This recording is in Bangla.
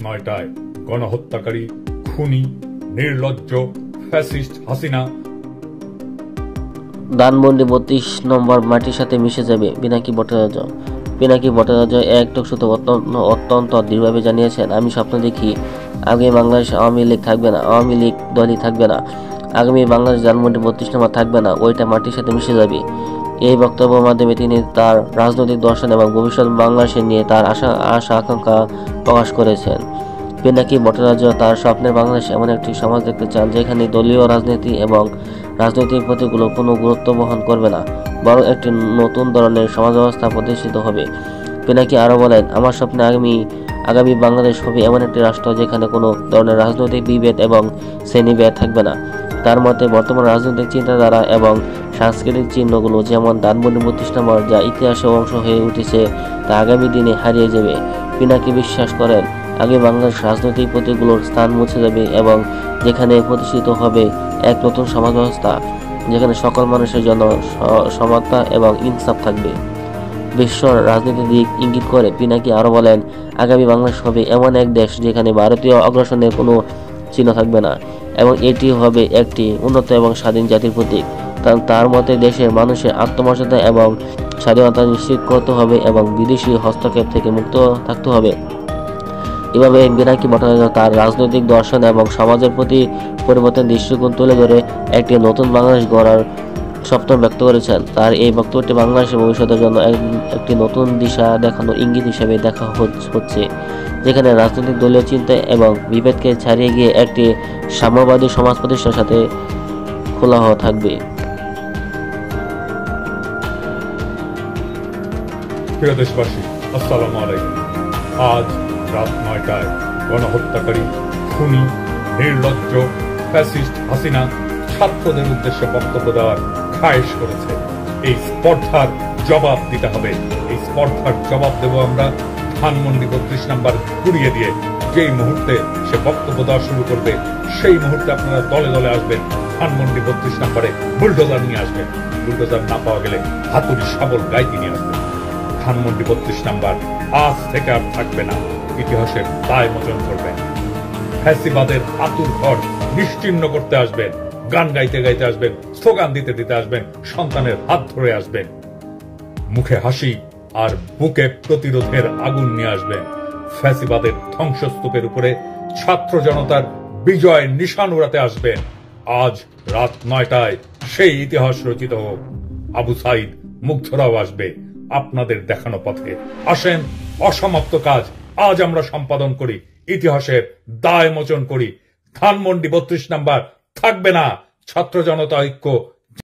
9টায় গণহত্যাকারী, খুনি, নির্লজ্জ ফ্যাসিস্ট হাসিনা ধানমন্ডি ৩২ নম্বর মাটির সাথে মিশে যাবে, পিনাকি ভট্টাচার্য। পিনাকি ভট্টাচার্য এক টকশোতে অত্যন্ত দৃঢ়ভাবে জানিয়েছেন, আমি স্বপ্ন দেখি আগামী বাংলাদেশ আওয়ামী লীগ থাকবে না, আওয়ামী লীগ দলই থাকবে না, আগামী বাংলাদেশ ধানমন্ডি ৩২ নম্বর থাকবে না, ওইটা মাটির সাথে মিশে যাবে। এই বক্তব্যের মাধ্যমে তিনি তার রাজনৈতিক দর্শন এবং ভবিষ্যৎ বাংলাদেশে নিয়ে তার আশা আকাঙ্ক্ষা প্রকাশ করেছেন। পিনাকি ভট্টাচার্য তার স্বপ্নের বাংলাদেশ এমন একটি সমাজ দেখতে চান যেখানে দলীয় রাজনীতি এবং রাজনৈতিক প্রতীকগুলো কোনো গুরুত্ব বহন করবে না, বরং একটি নতুন ধরনের সমাজ ব্যবস্থা প্রতিষ্ঠিত হবে। পিনাকি আরও বলেন, আমার স্বপ্নে আগামী বাংলাদেশ হবে এমন একটি রাষ্ট্র যেখানে কোনো ধরনের রাজনৈতিক বিভেদ এবং শ্রেণীভেদ থাকবে না। তার মতে বর্তমান রাজনৈতিক চিন্তাধারা এবং সাংস্কৃতিক চিহ্নগুলো যেমন ধানমন্ডি ৩২ নম্বর যা ইতিহাসের অংশ হয়ে উঠেছে তা আগামী দিনে হারিয়ে যাবে। পিনাকি বিশ্বাস করেন আগামী বাংলাদেশ রাজনৈতিক প্রতীকগুলোর স্থান মুছে যাবে এবং যেখানে প্রতিষ্ঠিত হবে এক নতুন সমাজ ব্যবস্থা যেখানে সকল মানুষের জন্য সমতা এবং ইনসাফ থাকবে। বিশ্ব রাজনীতির দিক ইঙ্গিত করে পিনাকি আরও বলেন, আগামী বাংলাদেশ হবে এমন এক দেশ যেখানে ভারতীয় অগ্রাসনের কোনো চিহ্ন থাকবে না এবং এটি হবে একটি উন্নত এবং স্বাধীন জাতির প্রতীক। তার মতে দেশের মানুষের আত্মমর্যাদা এবং স্বাধীনতা নিশ্চিত করতে হবে এবং বিদেশি হস্তক্ষেপ থেকে মুক্ত থাকতে হবে। এভাবে পিনাকি ভট্টাচার্য তার রাজনৈতিক দর্শন এবং সমাজের প্রতি পরিবর্তন দৃষ্টিকোণ তুলে ধরে একটি নতুন বাংলাদেশ গড়ার স্বপ্ন ব্যক্ত করেছেন। তার এই বক্তব্যটি বাংলাদেশের ভবিষ্যতের জন্য একটি নতুন দিশা দেখানোর ইঙ্গিত হিসেবে দেখা হচ্ছে, যেখানে রাজনৈতিক দলীয় চিন্তা এবং বিভেদকে ছাড়িয়ে গিয়ে একটি সাম্যবাদী সমাজ প্রতিষ্ঠার সাথে খোলা থাকবে। প্রিয় দেশবাসী, আসসালামু আলাইকুম। আজ রাত 9টায় গণহত্যাকারী, খুনি, নির্লজ্জ ফ্যাসিস্ট হাসিনা ছাত্রদের উদ্দেশ্যে বক্তব্য দেওয়ার খায়েশ করেছে। এই স্পর্ধার জবাব দিতে হবে। এই স্পর্ধার জবাব দেব আমরা ধানমন্ডি ৩২ নাম্বার ঘুরিয়ে দিয়ে। যেই মুহূর্তে সে বক্তব্য দেওয়া শুরু করবে সেই মুহূর্তে আপনারা দলে দলে আসবেন, ধানমন্ডি ৩২ নাম্বারে বুলডোজার নিয়ে আসবেন। বুলডোজার না পাওয়া গেলে হাতুড়ি শাবল গাইতে নিয়ে আসবেন। ধানমন্ডি ৩২ নাম্বার আজ থেকে আর থাকবে না, ইতিহাসের দায় মোচন করবেন। ফ্যাসিবাদের আতুর ঘর নিশ্চিহ্ন করতে আসবেন, গান গাইতে গাইতে আসবেন, স্লোগান দিতে দিতে আসবেন, সন্তানের হাত ধরে আসবেন, মুখে হাসি আর বুকে প্রতিরোধের আগুন নিয়ে আসবেন। ফ্যাসিবাদের ধ্বংসস্তূপের উপরে ছাত্র জনতার বিজয় নিশান উড়াতে আসবেন। আজ রাত 9টায় সেই ইতিহাস রচিত হোক। আবু সাইদ মুগ্ধরাও আসবে আপনাদের দেখানো পথে। আসেন, অসমাপ্ত কাজ আজ আমরা সম্পাদন করি, ইতিহাসের দায় মোচন করি। ধানমন্ডি ৩২ নাম্বার থাকবে না। ছাত্র জনতা ঐক্য